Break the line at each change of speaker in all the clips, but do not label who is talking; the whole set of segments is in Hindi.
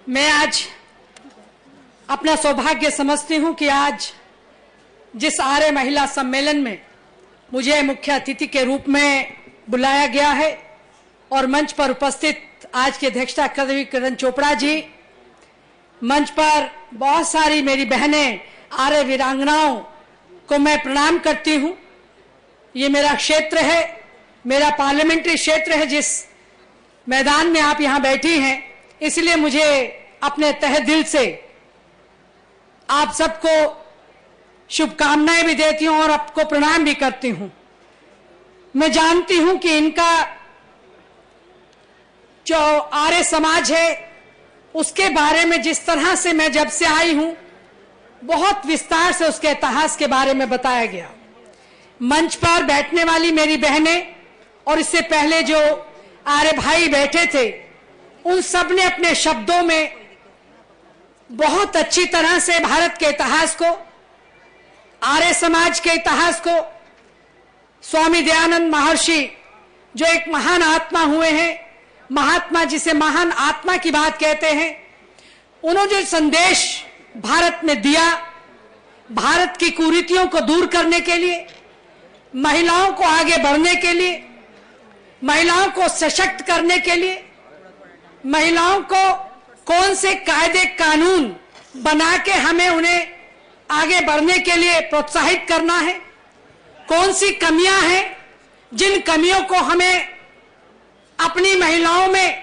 मैं आज अपना सौभाग्य समझती हूं कि आज जिस आर्य महिला सम्मेलन में मुझे मुख्य अतिथि के रूप में बुलाया गया है और मंच पर उपस्थित आज की अध्यक्षता कर रही किरण चोपड़ा जी, मंच पर बहुत सारी मेरी बहनें आर्य वीरांगनाओं को मैं प्रणाम करती हूं। ये मेरा क्षेत्र है, मेरा पार्लियामेंट्री क्षेत्र है। जिस मैदान में आप यहां बैठी हैं, इसलिए मुझे अपने तहे दिल से आप सबको शुभकामनाएं भी देती हूं और आपको प्रणाम भी करती हूं। मैं जानती हूं कि इनका जो आर्य समाज है उसके बारे में जिस तरह से मैं जब से आई हूं, बहुत विस्तार से उसके इतिहास के बारे में बताया गया। मंच पर बैठने वाली मेरी बहनें और इससे पहले जो आर्य भाई बैठे थे, उन सब ने अपने शब्दों में बहुत अच्छी तरह से भारत के इतिहास को, आर्य समाज के इतिहास को, स्वामी दयानंद महर्षि जो एक महान आत्मा हुए हैं, महात्मा जिसे महान आत्मा की बात कहते हैं, उन्होंने जो संदेश भारत में दिया, भारत की कुरीतियों को दूर करने के लिए, महिलाओं को आगे बढ़ने के लिए, महिलाओं को सशक्त करने के लिए, महिलाओं को कौन से कायदे कानून बना के हमें उन्हें आगे बढ़ने के लिए प्रोत्साहित करना है, कौन सी कमियां हैं जिन कमियों को हमें अपनी महिलाओं में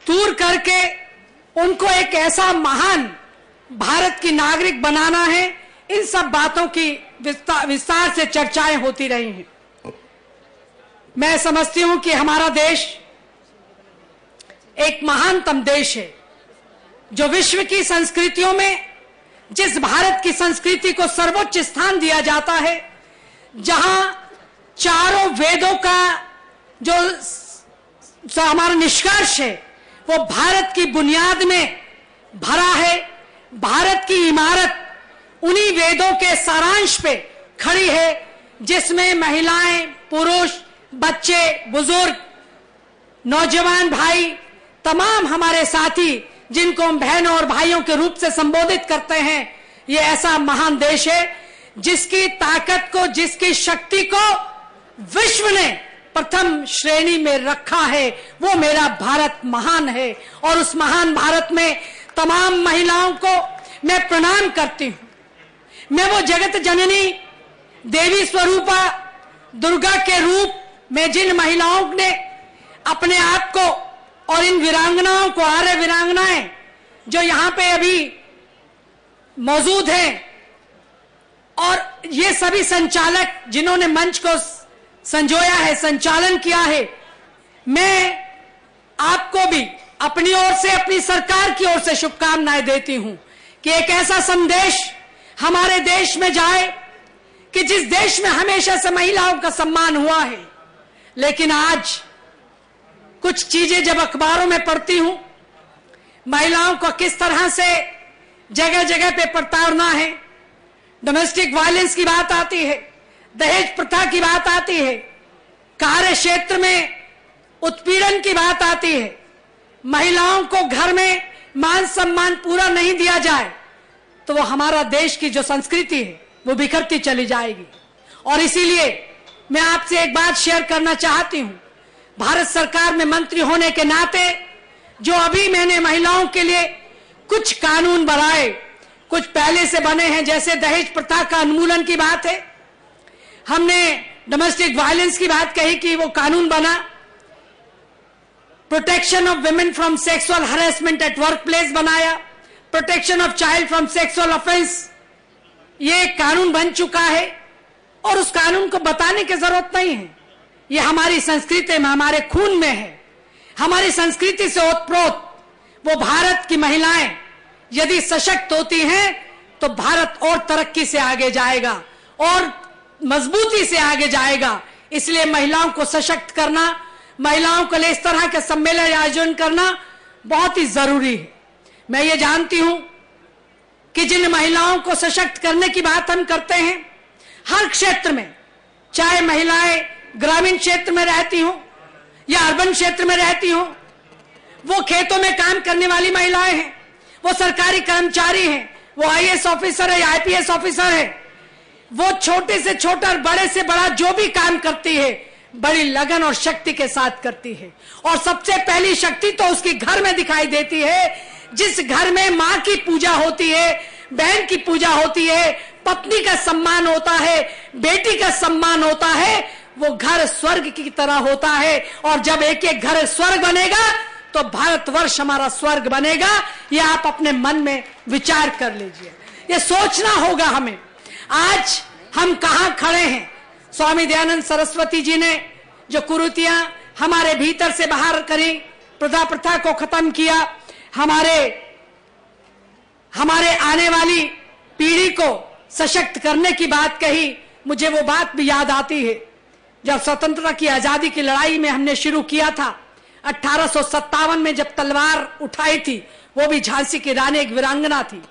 दूर करके उनको एक ऐसा महान भारत की नागरिक बनाना है। इन सब बातों की विस्तार से चर्चाएं होती रही हैं। मैं समझती हूं कि हमारा देश एक महानतम देश है, जो विश्व की संस्कृतियों में जिस भारत की संस्कृति को सर्वोच्च स्थान दिया जाता है, जहां चारों वेदों का जो हमारा निष्कर्ष है वो भारत की बुनियाद में भरा है। भारत की इमारत उन्हीं वेदों के सारांश पे खड़ी है, जिसमें महिलाएं, पुरुष, बच्चे, बुजुर्ग, नौजवान भाई, तमाम हमारे साथी जिनको हम बहनों और भाइयों के रूप से संबोधित करते हैं, ये ऐसा महान देश है जिसकी ताकत को, जिसकी शक्ति को विश्व ने प्रथम श्रेणी में रखा है। वो मेरा भारत महान है और उस महान भारत में तमाम महिलाओं को मैं प्रणाम करती हूं। मैं वो जगत जननी देवी स्वरूपा दुर्गा के रूप में जिन महिलाओं ने अपने आप को और इन वीरांगनाओं को, आर्य वीरांगनाएं जो यहां पे अभी मौजूद हैं, और ये सभी संचालक जिन्होंने मंच को संजोया है, संचालन किया है, मैं आपको भी अपनी ओर से, अपनी सरकार की ओर से शुभकामनाएं देती हूं कि एक ऐसा संदेश हमारे देश में जाए कि जिस देश में हमेशा से महिलाओं का सम्मान हुआ है, लेकिन आज कुछ चीजें जब अखबारों में पढ़ती हूं, महिलाओं को किस तरह से जगह जगह पे प्रताड़ना है, डोमेस्टिक वायलेंस की बात आती है, दहेज प्रथा की बात आती है, कार्य क्षेत्र में उत्पीड़न की बात आती है, महिलाओं को घर में मान सम्मान पूरा नहीं दिया जाए, तो वो हमारा देश की जो संस्कृति है वो बिखरती चली जाएगी। और इसीलिए मैं आपसे एक बात शेयर करना चाहती हूं। भारत सरकार में मंत्री होने के नाते जो अभी मैंने महिलाओं के लिए कुछ कानून बनाए, कुछ पहले से बने हैं, जैसे दहेज प्रथा का उन्मूलन की बात है, हमने डोमेस्टिक वायलेंस की बात कही कि वो कानून बना, protection of women from sexual harassment at workplace बनाया, protection of child from sexual offence, ये कानून बन चुका है और उस कानून को बताने की जरूरत नहीं है। ये हमारी संस्कृति में, हमारे खून में है। हमारी संस्कृति से ओतप्रोत वो भारत की महिलाएं यदि सशक्त होती हैं तो भारत और तरक्की से आगे जाएगा और मजबूती से आगे जाएगा। इसलिए महिलाओं को सशक्त करना, महिलाओं के लिए इस तरह के सम्मेलन आयोजन करना बहुत ही जरूरी है। मैं ये जानती हूं कि जिन महिलाओं को सशक्त करने की बात हम करते हैं, हर क्षेत्र में, चाहे महिलाएं ग्रामीण क्षेत्र में रहती हो या अर्बन क्षेत्र में रहती हो, वो खेतों में काम करने वाली महिलाएं हैं, वो सरकारी कर्मचारी हैं, वो आईएएस ऑफिसर है या आईपीएस ऑफिसर है, वो छोटे से छोटा और बड़े से बड़ा जो भी काम करती है बड़ी लगन और शक्ति के साथ करती है। और सबसे पहली शक्ति तो उसके घर में दिखाई देती है। जिस घर में मां की पूजा होती है, बहन की पूजा होती है, पत्नी का सम्मान होता है, बेटी का सम्मान होता है, वो घर स्वर्ग की तरह होता है। और जब एक एक घर स्वर्ग बनेगा तो भारतवर्ष हमारा स्वर्ग बनेगा। ये आप अपने मन में विचार कर लीजिए, ये सोचना होगा हमें। आज हम कहां खड़े हैं? स्वामी दयानंद सरस्वती जी ने जो कुरीतियां हमारे भीतर से बाहर करी, प्रथा को खत्म किया, हमारे आने वाली पीढ़ी को सशक्त करने की बात कही, मुझे वो बात भी याद आती है जब स्वतंत्रता की आजादी की लड़ाई में हमने शुरू किया था। 1857 में जब तलवार उठाई थी, वो भी झांसी की रानी एक वीरांगना थी,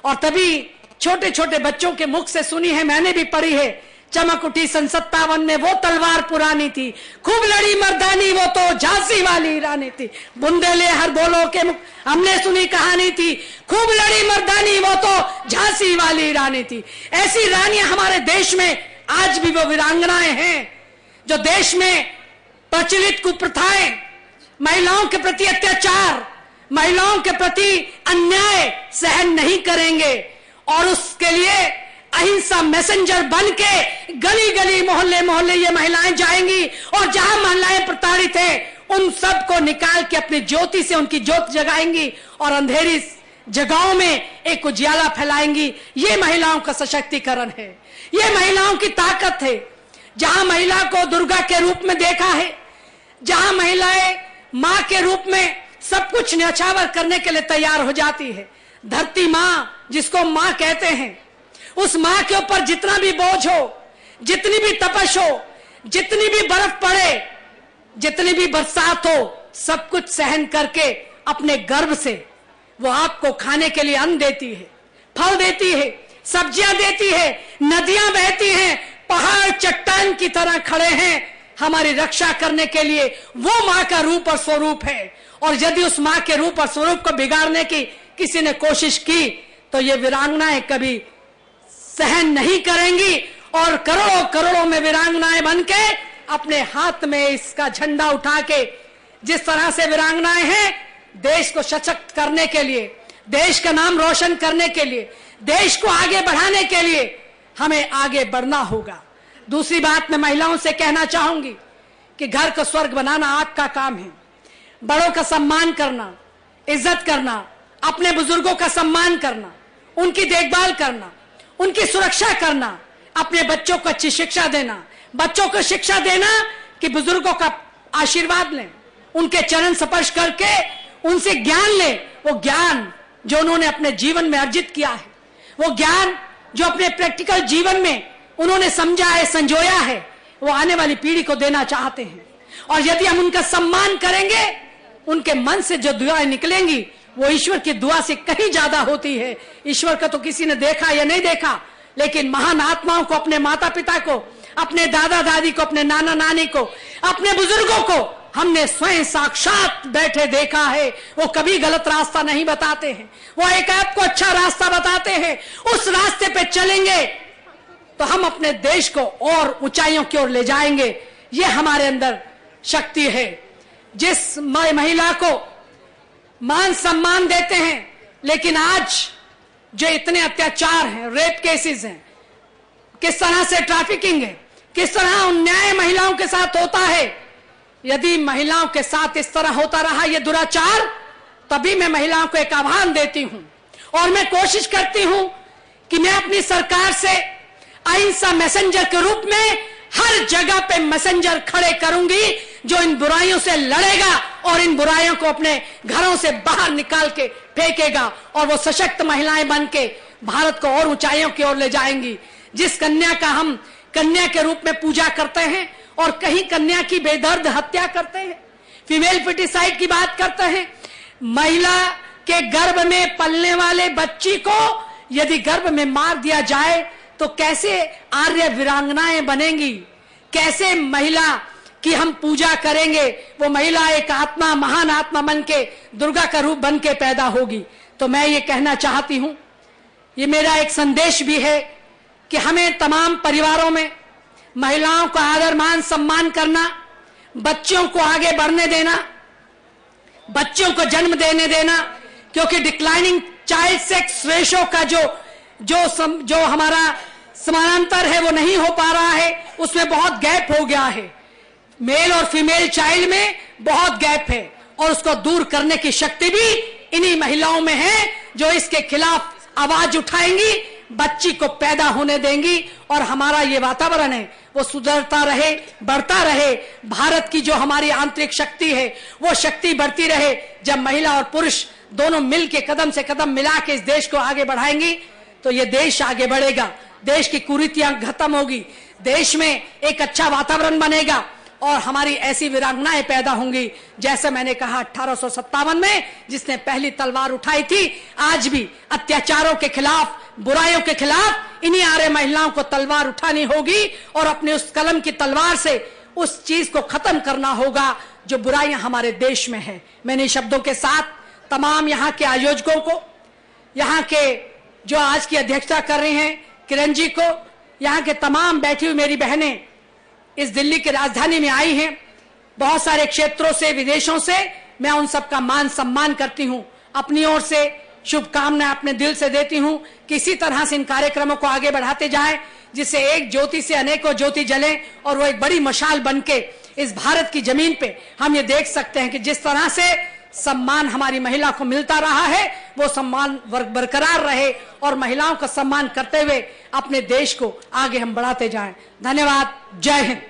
और तभी छोटे छोटे बच्चों के मुख से सुनी है, मैंने भी पढ़ी है, चमक उठी सन 57 में वो तलवार पुरानी थी, खूब लड़ी मर्दानी वो तो झांसी वाली रानी थी, बुंदेले हर बोलो के मुख हमने सुनी कहानी थी, खूब लड़ी मर्दानी वो तो झांसी वाली रानी थी। ऐसी रानियां हमारे देश में आज भी वो वीरांगनाएं हैं जो देश में प्रचलित कुप्रथाएं, महिलाओं के प्रति अत्याचार, महिलाओं के प्रति अन्याय सहन नहीं करेंगे। और उसके लिए अहिंसा मैसेंजर बन के गली गली मोहल्ले मोहल्ले ये महिलाएं जाएंगी, और जहां महिलाएं प्रताड़ित हैं उन सब को निकाल के अपनी ज्योति से उनकी ज्योत जगाएंगी और अंधेरी जगहों में एक उजियाला फैलाएंगी। ये महिलाओं का सशक्तिकरण है, ये महिलाओं की ताकत है। जहां महिला को दुर्गा के रूप में देखा है, जहां महिलाएं मां के रूप में सब कुछ न्यौछावर करने के लिए तैयार हो जाती है, धरती मां जिसको मां कहते हैं, उस मां के ऊपर जितना भी बोझ हो, जितनी भी तपश हो, जितनी भी बर्फ पड़े, जितनी भी बरसात हो, सब कुछ सहन करके अपने गर्भ से वो आपको खाने के लिए अन्न देती है, फल देती है, सब्जियां देती है, नदियां बहती हैं, पहाड़ चट्टान की तरह खड़े हैं हमारी रक्षा करने के लिए। वो मां का रूप और स्वरूप है। और यदि उस मां के रूप और स्वरूप को बिगाड़ने की किसी ने कोशिश की तो ये वीरांगनाएं कभी सहन नहीं करेंगी, और करोड़ों करोड़ों में वीरांगनाएं बनके अपने हाथ में इसका झंडा उठा के, जिस तरह से वीरांगनाएं हैं देश को सशक्त करने के लिए, देश का नाम रोशन करने के लिए, देश को आगे बढ़ाने के लिए हमें आगे बढ़ना होगा। दूसरी बात मैं महिलाओं से कहना चाहूंगी कि घर को स्वर्ग बनाना आपका काम है। बड़ों का सम्मान करना, इज्जत करना, अपने बुजुर्गों का सम्मान करना, उनकी देखभाल करना, उनकी सुरक्षा करना, अपने बच्चों को अच्छी शिक्षा देना, बच्चों को शिक्षा देना कि बुजुर्गों का आशीर्वाद लें, उनके चरण स्पर्श करके उनसे ज्ञान लें। वो ज्ञान जो उन्होंने अपने जीवन में अर्जित किया है, वो ज्ञान जो अपने प्रैक्टिकल जीवन में उन्होंने समझा है, संजोया है, वो आने वाली पीढ़ी को देना चाहते हैं। और यदि हम उनका सम्मान करेंगे, उनके मन से जो दुआएं निकलेंगी वो ईश्वर की दुआ से कहीं ज्यादा होती है। ईश्वर का तो किसी ने देखा या नहीं देखा, लेकिन महान आत्माओं को, अपने माता पिता को, अपने दादा दादी को, अपने नाना नानी को, अपने बुजुर्गों को हमने स्वयं साक्षात बैठे देखा है। वो कभी गलत रास्ता नहीं बताते हैं, वो एक आपको अच्छा रास्ता बताते हैं। उस रास्ते पे चलेंगे तो हम अपने देश को और ऊंचाइयों की ओर ले जाएंगे। ये हमारे अंदर शक्ति है। जिस महिला को मान सम्मान देते हैं, लेकिन आज जो इतने अत्याचार हैं, रेप केसेस हैं, किस तरह से ट्रैफिकिंग है, किस तरह अन्याय महिलाओं के साथ होता है, यदि महिलाओं के साथ इस तरह होता रहा ये दुराचार, तभी मैं महिलाओं को एक आह्वान देती हूं और मैं कोशिश करती हूं कि मैं अपनी सरकार से अहिंसा मैसेंजर के रूप में हर जगह पे मैसेंजर खड़े करूंगी जो इन बुराइयों से लड़ेगा और इन बुराइयों को अपने घरों से बाहर निकाल के फेंकेगा, और वो सशक्त महिलाएं बन के भारत को और ऊंचाइयों की ओर ले जाएंगी। जिस कन्या का हम कन्या के रूप में पूजा करते हैं और कहीं कन्या की बेदर्द हत्या करते हैं, फीमेल फिटिसाइड की बात करते हैं, महिला के गर्भ में पलने वाले बच्ची को यदि गर्भ में मार दिया जाए तो कैसे आर्य वीरांगनाएं बनेंगी, कैसे महिला कि हम पूजा करेंगे, वो महिला एक आत्मा, महान आत्मा बन के, दुर्गा का रूप बन के पैदा होगी। तो मैं ये कहना चाहती हूं, ये मेरा एक संदेश भी है कि हमें तमाम परिवारों में महिलाओं का आदर मान सम्मान करना, बच्चों को आगे बढ़ने देना, बच्चों को जन्म देने देना, क्योंकि डिक्लाइनिंग चाइल्ड सेक्स रेशो का जो हमारा समानांतर है वो नहीं हो पा रहा है, उसमें बहुत गैप हो गया है। मेल और फीमेल चाइल्ड में बहुत गैप है और उसको दूर करने की शक्ति भी इन्हीं महिलाओं में है, जो इसके खिलाफ आवाज उठाएंगी, बच्ची को पैदा होने देंगी और हमारा ये वातावरण है वो सुधरता रहे, बढ़ता रहे। भारत की जो हमारी आंतरिक शक्ति है वो शक्ति बढ़ती रहे। जब महिला और पुरुष दोनों मिल के कदम से कदम मिला के इस देश को आगे बढ़ाएंगी तो ये देश आगे बढ़ेगा, देश की कुरीतियां खत्म होगी, देश में एक अच्छा वातावरण बनेगा और हमारी ऐसी वीरांगनाएं पैदा होंगी। जैसे मैंने कहा 1857 में जिसने पहली तलवार उठाई थी, आज भी अत्याचारों के खिलाफ, बुराइयों के खिलाफ इन्हीं आर्य महिलाओं को तलवार उठानी होगी और अपने उस कलम की तलवार से उस चीज को खत्म करना होगा जो बुराइयां हमारे देश में है। मैंने शब्दों के साथ तमाम यहाँ के आयोजकों को, यहाँ के जो आज की अध्यक्षता कर रही हैं किरण जी को, यहाँ के तमाम बैठी हुई मेरी बहनें इस दिल्ली की राजधानी में आई हैं, बहुत सारे क्षेत्रों से, विदेशों से, मैं उन सबका मान सम्मान करती हूं। अपनी ओर से शुभकामनाएं अपने दिल से देती हूं कि इसी तरह से इन कार्यक्रमों को आगे बढ़ाते जाएं, जिससे एक ज्योति से अनेकों ज्योति जले और वो एक बड़ी मशाल बनके इस भारत की जमीन पे हम ये देख सकते हैं कि जिस तरह से सम्मान हमारी महिला को मिलता रहा है वो सम्मान बरकरार रहे और महिलाओं का सम्मान करते हुए अपने देश को आगे हम बढ़ाते जाएं। धन्यवाद। जय हिंद।